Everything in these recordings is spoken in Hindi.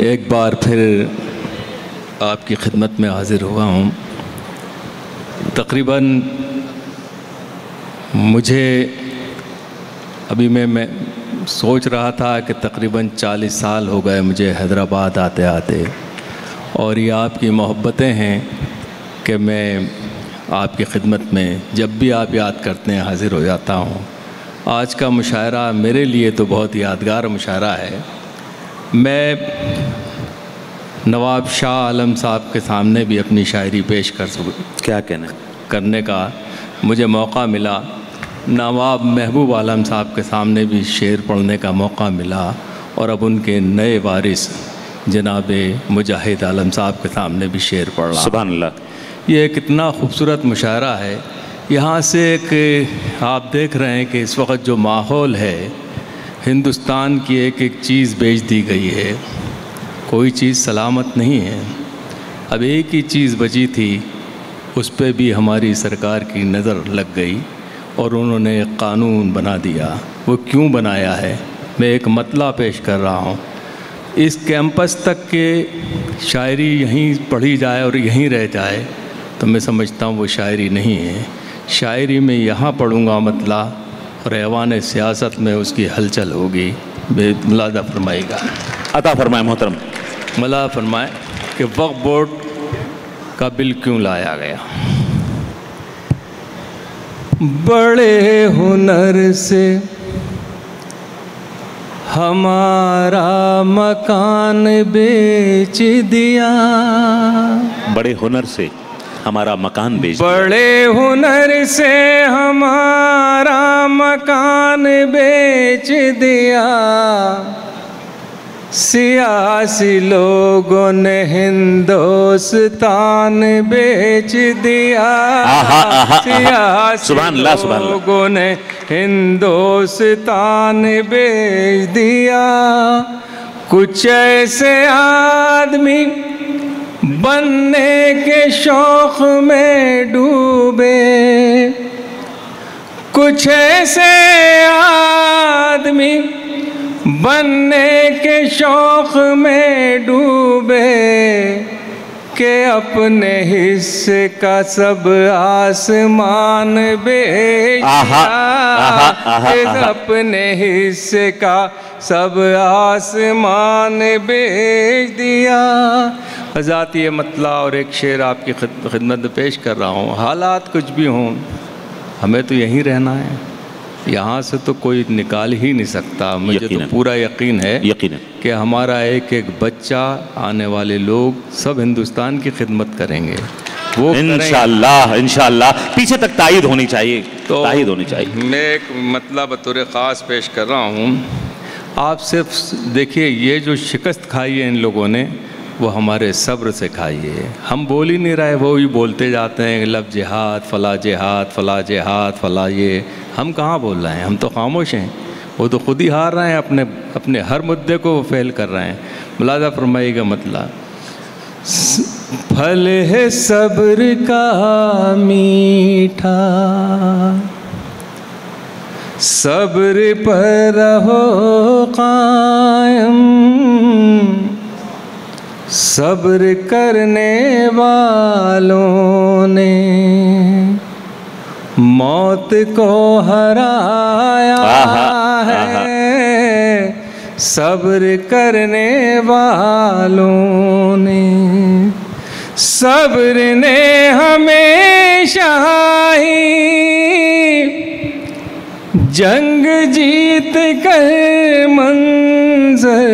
एक बार फिर आपकी खिदमत में हाज़िर हुआ हूँ। तकरीबन मुझे अभी मैं सोच रहा था कि तकरीबन 40 साल हो गए मुझे हैदराबाद आते आते, और ये आपकी मोहब्बतें हैं कि मैं आपकी खिदमत में जब भी आप याद करते हैं हाज़िर हो जाता हूँ। आज का मुशायरा मेरे लिए तो बहुत यादगार मुशायरा है। मैं नवाब शाह आलम साहब के सामने भी अपनी शायरी पेश करने का मुझे मौका मिला। नवाब महबूब आलम साहब के सामने भी शेर पढ़ने का मौका मिला, और अब उनके नए वारिस जनाब मुजाहिद आलम साहब के सामने भी शेर पढ़ रहा। सुभान अल्लाह। ये कितना खूबसूरत मुशायरा है। यहाँ से एक आप देख रहे हैं कि इस वक्त जो माहौल है, हिंदुस्तान की एक एक चीज़ बेच दी गई है, कोई चीज़ सलामत नहीं है। अब एक ही चीज़ बची थी, उस पर भी हमारी सरकार की नज़र लग गई और उन्होंने एक कानून बना दिया। वो क्यों बनाया है, मैं एक मतला पेश कर रहा हूँ। इस कैंपस तक के शायरी यहीं पढ़ी जाए और यहीं रह जाए तो मैं समझता हूँ वो शायरी नहीं है। शायरी में यहाँ पढ़ूँगा मतला, और ऐवान सियासत में उसकी हलचल होगी। मुलादा फरमाएगा, अता फरमाए मोहतरम। मुलादा फरमाए कि वक्फ बोर्ड का बिल क्यों लाया गया। बड़े हुनर से हमारा मकान बेच दिया, बड़े हुनर से हमारा मकान बेच दिया, बड़े हुनर से हमारा मकान बेच दिया। सियासी लोगों ने हिंदुस्तान बेच दिया। सियासी लोगों ने हिंदुस्तान बेच दिया। कुछ ऐसे आदमी बनने के शौक में डूबे, कुछ ऐसे आदमी बनने के शौक में डूबे के अपने हिस्से का सब आसमान बेच दिया। अपने हिस्से का सब आसमान बेच दिया। हज़ात ये मतला और एक शेर आपकी खिदमत में पेश कर रहा हूँ। हालात कुछ भी हों, हमें तो यहीं रहना है, यहाँ से तो कोई निकाल ही नहीं सकता। मुझे तो पूरा यकीन है कि हमारा एक एक बच्चा, आने वाले लोग सब हिंदुस्तान की खिदमत करेंगे। वो इंशाअल्लाह इंशाअल्लाह। पीछे तक तायद होनी चाहिए, तो तायद होनी चाहिए। मैं एक मतलब बतौर ख़ास पेश कर रहा हूँ। आप सिर्फ देखिए, ये जो शिकस्त खाई है इन लोगों ने, वो हमारे सब्र से खाई है। हम बोल ही नहीं रहे, वो ही बोलते जाते हैं लब जिहाद, फला जिहाद, फला जिहाद, फला ये। हम कहाँ बोल रहे हैं, हम तो खामोश हैं। वो तो खुद ही हार रहे हैं, अपने हर मुद्दे को वो फेल कर रहे हैं। मुलादा फरमाइएगा मतला। फल है सब्र का मीठा, सब्र पर रहो कायम। सब्र करने वालों ने मौत को हराया है। सब्र करने वालों ने, सब्र ने हमेशा ही जंग जीत कर मंज़र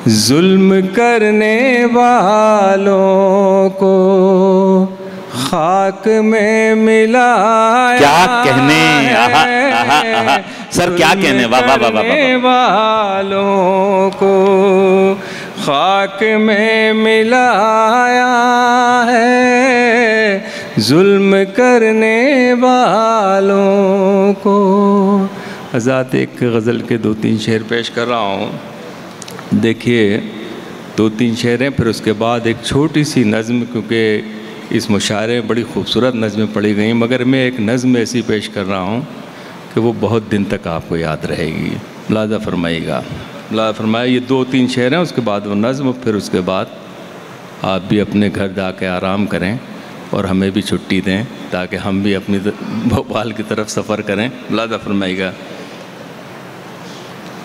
जुल्म करने वालों को खाक में मिलाया। क्या कहने, सर क्या कहने, वाह वाह वाह वाह। वालों को खाक में मिलाया है, जुल्म करने वालों को। हज़ात एक गज़ल के 2-3 शेर पेश कर रहा हूँ। देखिए, 2-3 शेर हैं, फिर उसके बाद एक छोटी सी नज़्म, क्योंकि इस मुशायरे में बड़ी खूबसूरत नज़में पढ़ी गई, मगर मैं एक नज़्म ऐसी पेश कर रहा हूँ कि वो बहुत दिन तक आपको याद रहेगी। मुलाज़ा फरमाइएगा। मुलाज़ा फरमाया ये 2-3 शेर हैं, उसके बाद वो नज़्म, फिर उसके बाद आप भी अपने घर जाके आराम करें और हमें भी छुट्टी दें ताकि हम भी अपनी भोपाल की तरफ सफ़र करें। मुलाज़ा फरमाइएगा।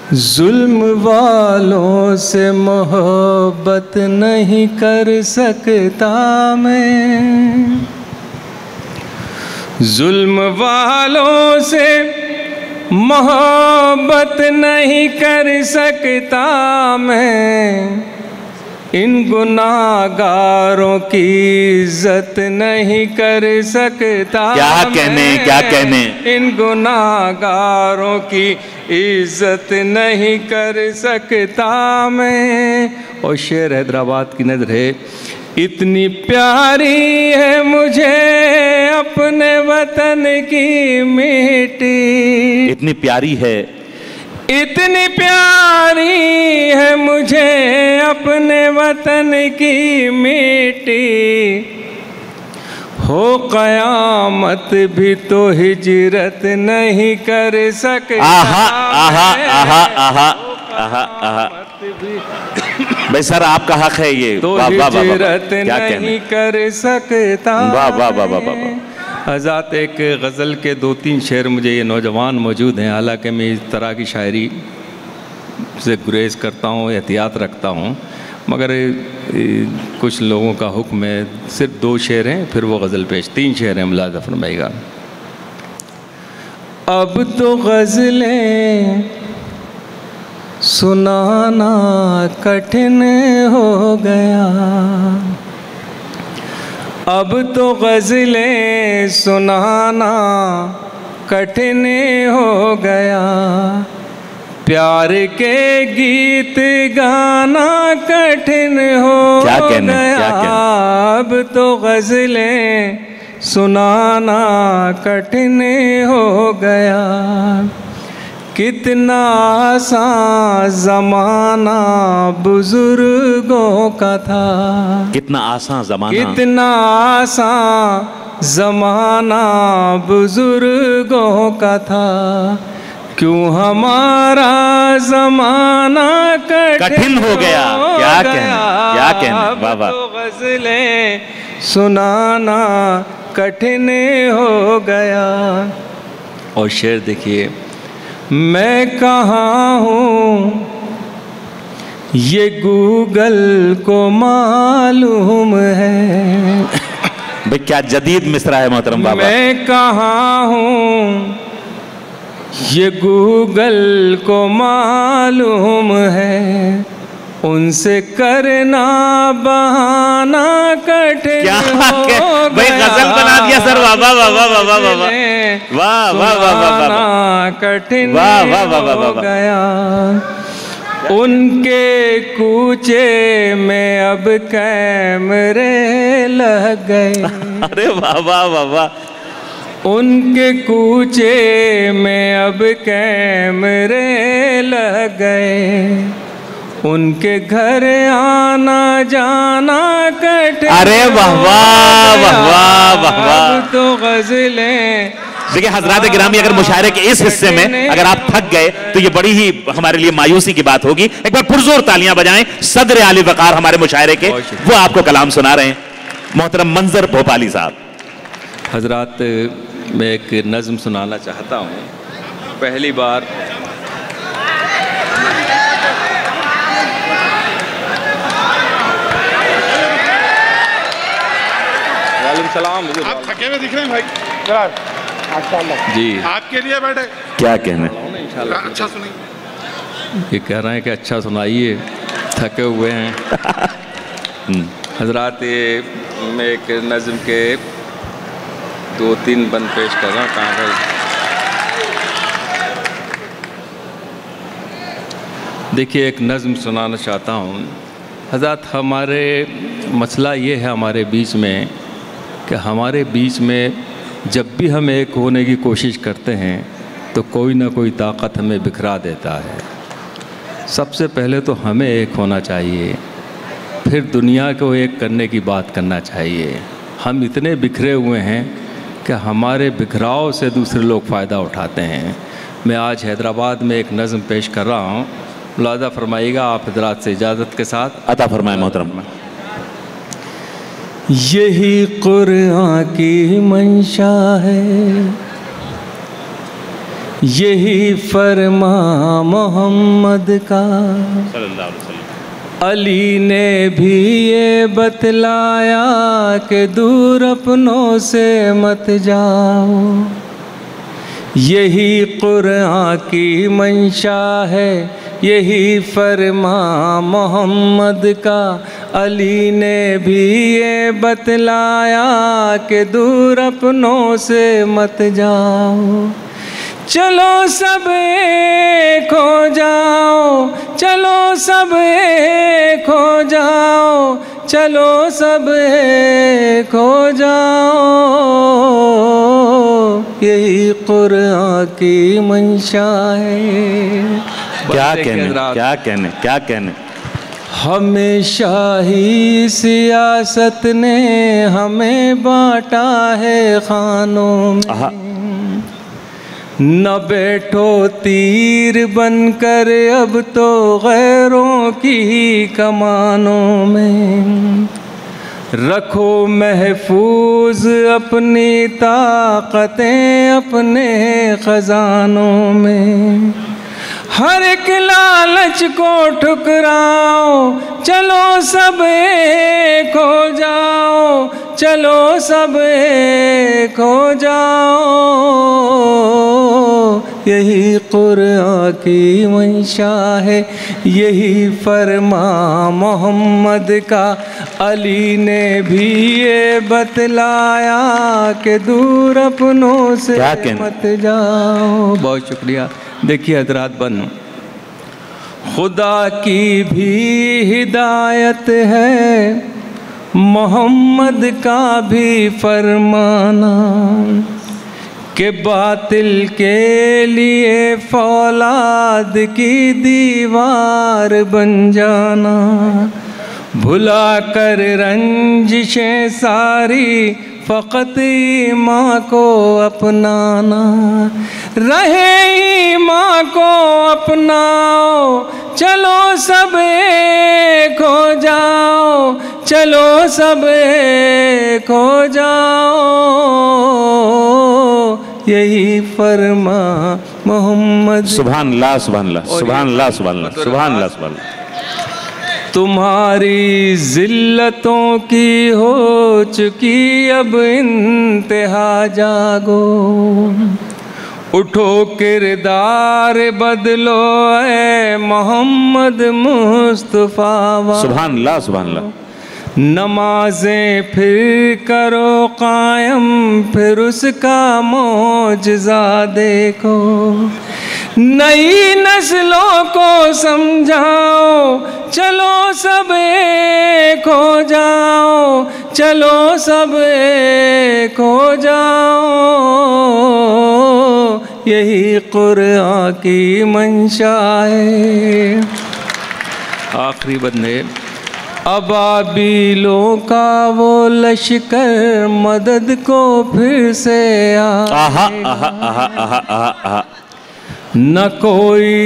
जुल्म वालों से मोहब्बत नहीं कर सकता मैं, जुल्म वालों से मोहब्बत नहीं कर सकता मैं, इन गुनाहगारों की इज्जत नहीं कर सकता। क्या कहने इन गुनाहगारों की इज्जत नहीं कर सकता मैं। और शेर हैदराबाद की नज़र है, इतनी प्यारी है मुझे अपने वतन की मिट्टी, इतनी प्यारी है, इतनी प्यारी है मुझे अपने वतन की मिट्टी, हो क़यामत भी तो हिजरत नहीं कर सकता। आहा आहा आहा आहा आहा आहा। भाई सर आपका हक है ये, तो हिजरत नहीं कर सकता। वाह वाह वाह वाह वाह। हज़ात एक गज़ल के 2-3 शेर मुझे ये नौजवान मौजूद हैं, हालांकि मैं इस तरह की शायरी से गुरेज करता हूँ, एहतियात रखता हूँ, मगर कुछ लोगों का हुक्म है। सिर्फ 2 शेर हैं, फिर वो गज़ल पेश 3 शेर हैं। मुलाज़ा फरमाइएगा। अब तो गज़लें सुनाना कठिन हो गया, अब तो गज़लें सुनाना कठिन हो गया, प्यार के गीत गाना कठिन हो गया, अब तो गज़लें सुनाना कठिन हो गया, कितना आसान ज़माना बुजुर्गों का था, कितना आसान ज़माना, कितना आसान ज़माना बुजुर्गों का था, क्यों हमारा ज़माना कठिन हो गया। क्या कहने वाह वाह। तो गज़लें सुनाना कठिन हो गया। और शेर देखिए, मैं कहाँ हूँ ये गूगल को मालूम है। भाई क्या जदीद मिसरा है मोहतरम बाबा। मैं कहाँ हूँ ये गूगल को मालूम है, उनसे करना बहाना कठिन हो गया। भाई गजल बना दिया सर। वाह वाह वाह वाह वाह वाह वाह वाह वाह वाह कठिन हो गया, उनके कूचे में अब कैमरे लग गए। अरे वाह वाह वाह वाह। उनके कूचे में अब कैमरे लग गए, उनके घर आना जाना कठिन। अरे वाह वाह वाह वाह वाह वाह। तो गज़लें देखिए हजरात गिरामी, अगर मुशायरे के इस हिस्से में अगर आप थक गए तो ये बड़ी ही हमारे लिए मायूसी की बात होगी। एक बार पुरजोर तालियां बजाएं सदर आली वकार हमारे मुशायरे के, वो आपको कलाम सुना रहे हैं मोहतरम मंजर भोपाली साहब। हजरात, मैं एक नज़्म सुनाना चाहता हूँ। पहली बार सलाम। आप थके हुए दिख रहे हैं भाई जी, आपके लिए बैठे। क्या कहने, अच्छा सुनिए। ये कह रहे हैं कि अच्छा सुनाइए, थके हुए हैं। हजरात, ये मैं एक नज़्म के 2-3 बंद पेश कर रहा हूँ। कहाँ है? देखिए, एक नज़्म सुनाना चाहता हूँ। हज़रत, हमारे मसला ये है हमारे बीच में कि हमारे बीच में जब भी हम एक होने की कोशिश करते हैं तो कोई ना कोई ताकत हमें बिखरा देता है। सबसे पहले तो हमें एक होना चाहिए, फिर दुनिया को एक करने की बात करना चाहिए। हम इतने बिखरे हुए हैं कि हमारे बिखराव से दूसरे लोग फ़ायदा उठाते हैं। मैं आज हैदराबाद में एक नज़्म पेश कर रहा हूँ। मुलाज़ा फरमाइएगा आप हज़रात से इजाज़त के साथ। अता फरमाए मोहतरम। यही कुरान की मंशा है, यही फरमा मोहम्मद का। सल्लल्लाहु अलैहि वसल्लम। अली ने भी ये बतलाया कि दूर अपनों से मत जाओ। यही कुरान की मंशा है, यही फरमा मोहम्मद का। अली ने भी ये बतलाया कि दूर अपनों से मत जाओ। चलो सब एक हो जाओ, चलो सब एक हो जाओ, चलो सब एक हो जाओ। यही कुरान की मंशा है। क्या कहने, क्या कहने, क्या कहने। हमेशा ही सियासत ने हमें बांटा है खानों में। न बैठो तीर बनकर अब तो गैरों की कमानों में। रखो महफूज अपनी ताकतें अपने खजानों में। हर एक लालच को ठुकराओ, चलो सब एक हो जाओ, चलो सब एक हो जाओ। यही कुरान की मंशा है, यही फरमा मोहम्मद का। अली ने भी ये बतलाया कि दूर अपनों से मत जाओ। बहुत शुक्रिया। देखिए हजरात बन, खुदा की भी हिदायत है, मोहम्मद का भी फरमाना कि बातिल के लिए फौलाद की दीवार बन जाना। भुला कर रंजिशें सारी फ़कत ईमान को अपनाना। रहे ईमान को अपनाओ, चलो सब एक हो जाओ, चलो सब एक हो जाओ। यही फरमा मोहम्मद। सुभान अल्लाह, सुभान अल्लाह, सुभान अल्लाह, सुभान अल्लाह, सुभान अल्लाह, सुभान अल्लाह। तुम्हारी जिल्लतों की हो चुकी अब इंतहा, जागो उठो किरदार बदलो ऐ मोहम्मद मुस्तफ़ा। सुभान अल्लाह, सुभान अल्लाह। नमाजें फिर करो कायम, फिर उसका मौजज़ा देखो। नई नस्लों को समझाओ, चलो सब एक हो जाओ, चलो सब एक हो जाओ। यही कुरान की मंशा है। आखिरी बंदे, अबाबिलों का वो लश्कर मदद को फिर से आएगा। न कोई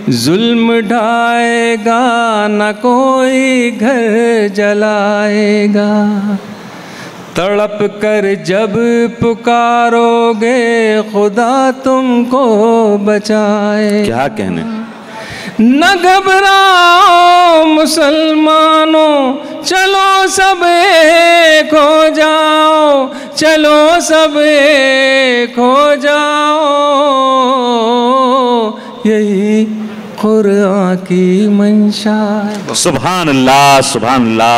जुल्म ढाएगा, न कोई घर जलाएगा। तड़प कर जब पुकारोगे खुदा तुमको बचाए। क्या कहने। न घबराओ मुसलमानों, चलो सब एक हो जाओ, चलो सब एक हो जाओ। यही कुरान की मंशा। सुभान अल्लाह, सुभान अल्लाह।